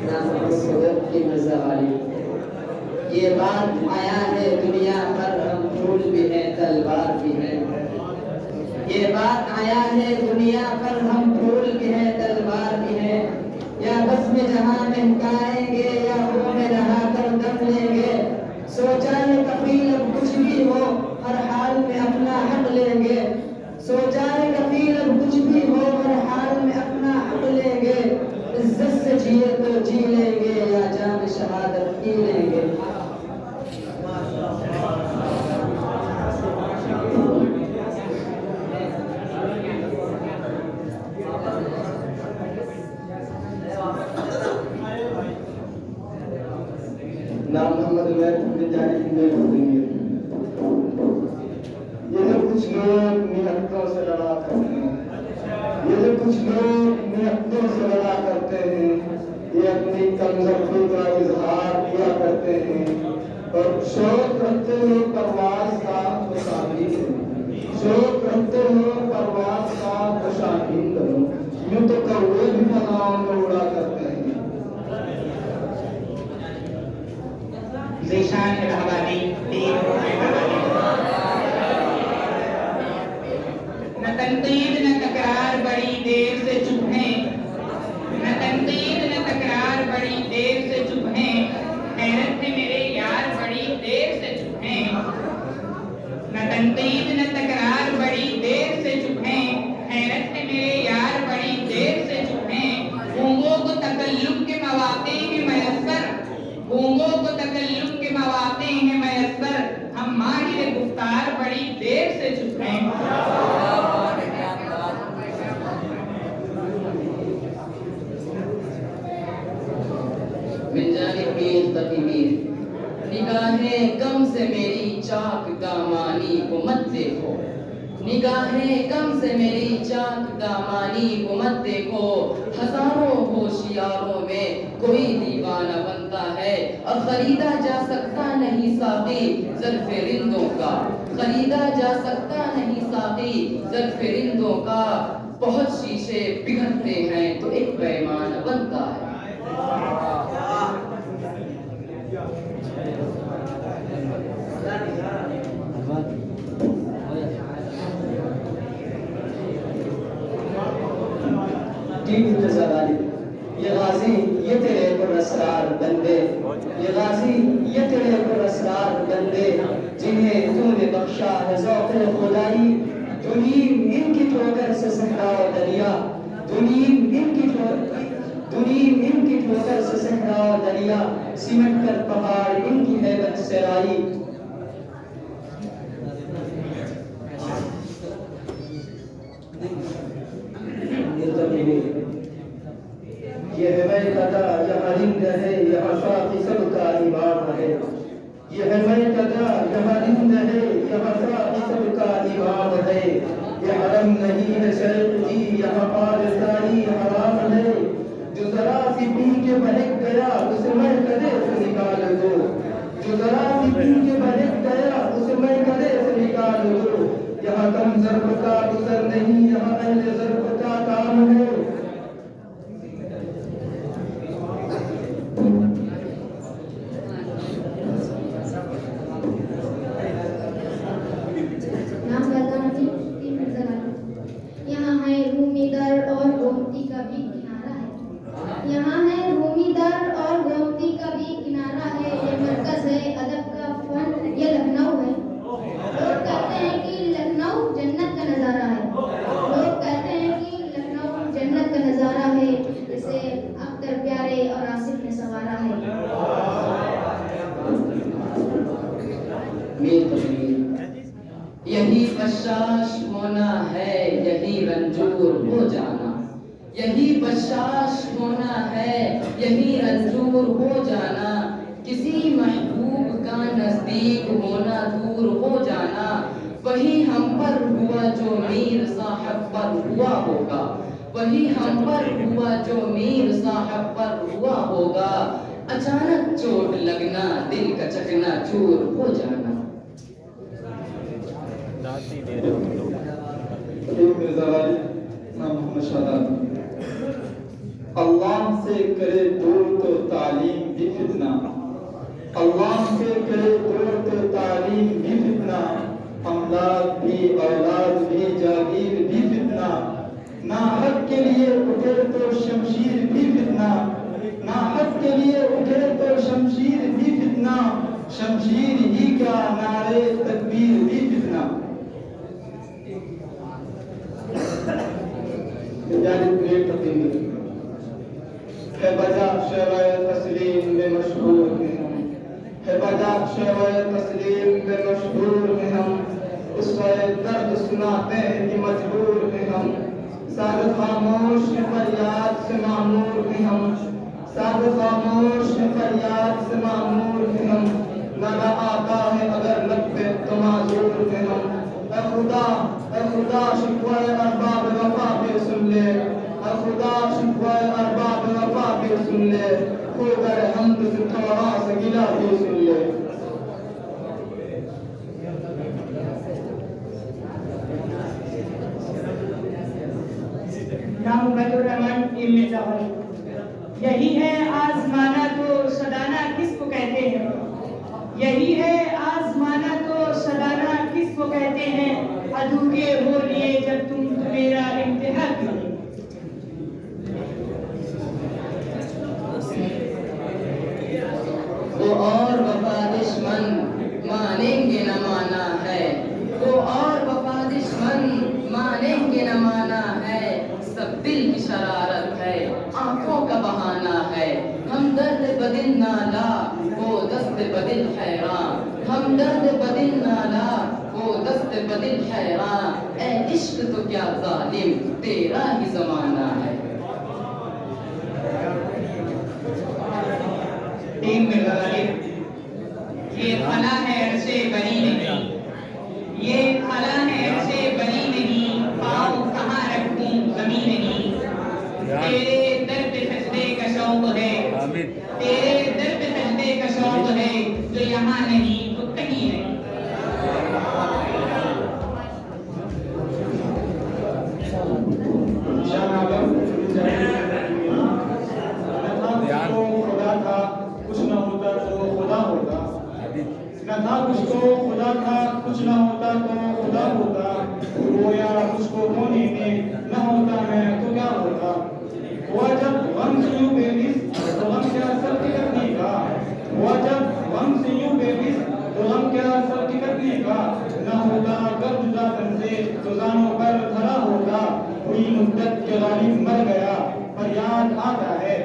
की मजा वाली। ये बात आया है दुनिया पर, हम फूल भी हैं तलवार भी हैं। ये बात आया है दुनिया पर, हम फूल भी हैं तलवार भी हैं। या बस में जहां महकाएंगे या वो में रहा कर दम लेंगे। सोचा है कफील अब कुछ भी हो, हर हाल में अपना हक लेंगे। सोचा है कफील अब कुछ भी हो, हर हाल में अपना हक लेंगे। इज्जत से जिए तो जी लेंगे या जान शहादत पी लेंगे। नाम मोहम्मद में जाने ये जो कुछ लोग निहत्तों से लड़ा करते हैं, ये जो कुछ लोग निहत्तों से लड़ा करते हैं, ये अपनी कमजोरी का इजहार किया करते हैं और शौक रखते हुए परवाज़ का तो शाहीन करो, शौक रखते हुए परवाज़ का तो शाहीन करो। यूं तो कौवे भी फनाओं में उड़ा करते हैं। ज़ीशान इलाहाबादी न तनकीद न तकरार बड़ी देर से चुप हैं, न तनकीद न तकरार बड़ी देर से चुप हैं। हैरत है मेरे यार बड़ी देर से चुप हैं। न तनकीद न तकरार बड़ी देर से चुप हैं। हैरत है मेरे यार बड़ी देर से चुप हैं। गूंगों को तकल्लुम के मौक़े हैं मयस्सर, गूंगों को तकल्लुम के मौक़े हैं मयस्सर। हम माहिर गुफ्तार बड़ी देर से चुप हैं। निगाहें गम से मेरी चाक दामानी को मत देखो, निगाहें गम से मेरी चाक दामानी को मत देखो। हजारों होशियारों में कोई दीवाना बनता है और खरीदा जा सकता नहीं साक़ी ज़र्फ़े रिंदों का, खरीदा जा सकता नहीं साक़ी ज़र्फ़े रिंदों का। बहुत शीशे पिघलते हैं तो एक पैमाना बनता है। ये गाजी ये तेरे पुरस्कार बंदे, ये गाजी ये तेरे पुरस्कार बंदे, जिन्हें तूने बख्शा है ज़ौक़-ए खुदाई। दुनीम इनकी ठोकर से सहरा दरिया, दुनीम इनकी ठोकर से सहरा दरिया। सिमट कर पहाड़ इनकी हैबत से आई। ये है मैं कदा यहाँ रिंद है, यहाँ साथी सबका इमाम है। ये है मैं कदा यहाँ रिंद है, यहाँ साथी सबका इमाम है। ये हरम नहीं है शर्त जी, यहाँ पारसाई हराम है। जो जरा सी पी के बहक गया उसे मैं कदे से निकाल दो, जो जरा सी पी के बहक गया उसे मैं कदे से निकाल दो। यहाँ कम ज़र्फ़ का गुज़र नहीं, यहाँ अहले ज़र्फ़ का काम है। यहाँ है रूमी दर और गोमती का भी किनारा है, यहाँ है रूमी दर और गोमती का भी किनारा है। ये मरकज़ है अदब का फन, ये लखनऊ है। लोग कहते हैं कि लखनऊ जन्नत का नज़ारा है, लोग कहते हैं कि लखनऊ जन्नत का नज़ारा है। इसे अख्तर प्यारे और आसिफ ने संवारा है। यही बशाश होना है, यही रंजूर हो जाना, यही बशाश होना है, यही रंजूर हो जाना। किसी महबूब का नजदीक होना दूर हो जाना। वही हम पर हुआ जो मीर साहब पर हुआ होगा, वही हम पर हुआ जो मीर साहब पर हुआ होगा। अचानक चोट लगना, दिल का चकना चूर हो जाना। अल्लाह से करे दूर तो शमशीर भी फितना, ना हक के लिए उठे तो शमशीर भी फितना, शमशीर ही क्या नारे तकबीर भी फितना। है बजा शवाए तस्लीम में मशहूर में हम, है बजा शवाए तस्लीम में मशहूर में हम, उसका दर्द सुनाते हैं कि मजबूर में हम, साद खामोश है फरियाद से मामूर में हम, साद खामोश है फरियाद से मामूर में हम, नगा आता है अगर लब पे तो माजूर में हम। ए खुदा शिकवाए अरबाब वफा पे सुन ले, ए खुदा शिकवाए अरबाब वफा पे सुन ले, खो गए हम तुझ थोड़ा सा गिला भी सुन ले। नाम रहमान इब्न जहर। यही है आजमाना तो सदाना किसको कहते हैं, यही है आजमाना तो सदाना किसको कहते हैं, अधूरे हो लिए जब तुम मेरा इम्तिहा किए। वो और वफा दुश्मन मानेंगे न माना है, वो और वफा दुश्मन मानेंगे न माना है, सब दिल की शरारत है आंखों का बहाना है, हम दर्द बदिल नाला वो दस्त बदिल हैरान, हम दर्द बदिल नाला वो दस्त बदिल हैरान, ए इश्क तो क्या जालिम तेरा ही जमाना है। ये फला है अरसे बनी नहीं, ये फला है अरसे बनी नहीं, पाँव कहाँ रखूं जमीन नहीं, तेरे दर्द सजदे का शौक है, तेरे दर्द सजदे का शौक है, जो यहाँ नहीं तो कहीं नहीं। खुदा था कुछ न होता तो खुदा होता, न था कुछ तो खुदा था, कुछ न होता तो खुदा होता, गोया उसको होने में न होता मैं तो क्या होता। हुआ जब गम से यूं बेबिस तो गम क्या सर की कटने का, हुआ जब गम से यूं बेबिस तो गम क्या सर की कटने का, न होता अगर जुदा तन से तो जानों पर धरा होता, हुई मुद्दत के गालिब मर गया पर याद आता है,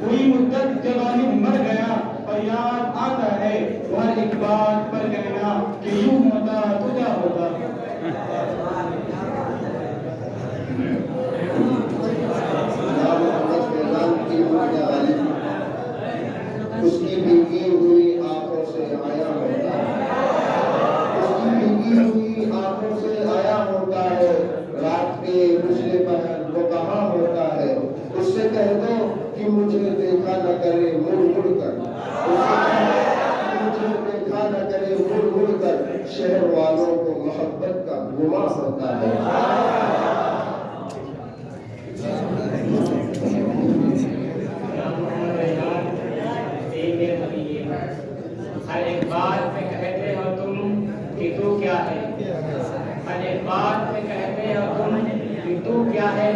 हुई मुद्दत के गालिब मर गया पर याद आता है, हर एक बात पर कहना कि यूं होता तो क्या होता। उसकी भीगी हुई आंखों से आया होता है, उसकी भीगी हुई आंखों से आया होता है, रात के पिछले पहर वो कहाँ होता है, उससे कह दो कि मुझे देखा न करे मुड़ मुड़ कर, मुझे देखा न करे मुड़ मुड़ कर, शहर वालों को मोहब्बत का गुमा होता है। हर एक बात में कहते हो तुम कि तू क्या है, हर एक बात में कहते हो तुम कि तू क्या है,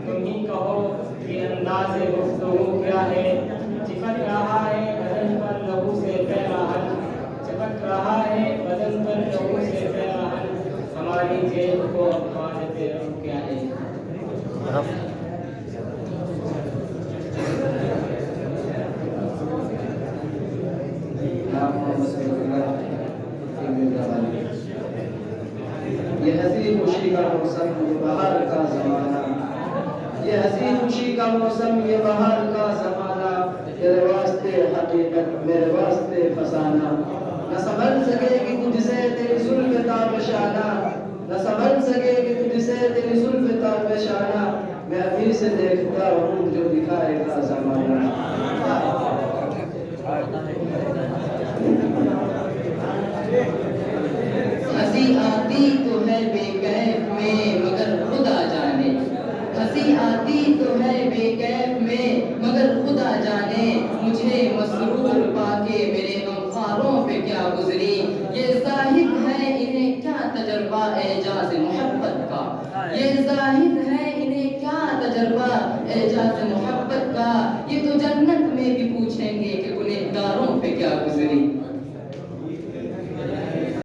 तुम ही कहो कि अंदाज़े गुफ्तगू क्या है, चिपक रहा है बदन पर लहू से पैराहन, चिपक रहा है बदन पर लहू से पैराहन, हमारी जेब को अखबार देते रहो क्या है। ये हसी खुशी का मौसम ये बहार का जमाना, ये हसी खुशी का मौसम ये बहार का जमाना, तेरे वास्ते हकीकत मेरे वास्ते फसाना, न संभल सकेगी तुझसे तेरी जुल्फ़ ताबशाना, न संभल सकेगी तुझसे तेरी जुल्फ़ ताबशाना, मैं अभी से देखता हूँ जो दिखाएगा जमाना। हंसी आती तो है बेकैफ में मगर खुदा जाने, हंसी आती तो है बेकैफ में मगर खुदा जाने, मुझे मसरूर पाके मेरे गमखारों पे क्या गुजरी, ये जाहिद है इन्हें क्या तजर्बा एजाज़ मोहब्बत का, ये जाहिद है इन्हें क्या तजर्बा एजाज मोहब्बत का ये तो जन्नत में भी पूछेंगे कि गुनहगारों पे क्या गुजरी।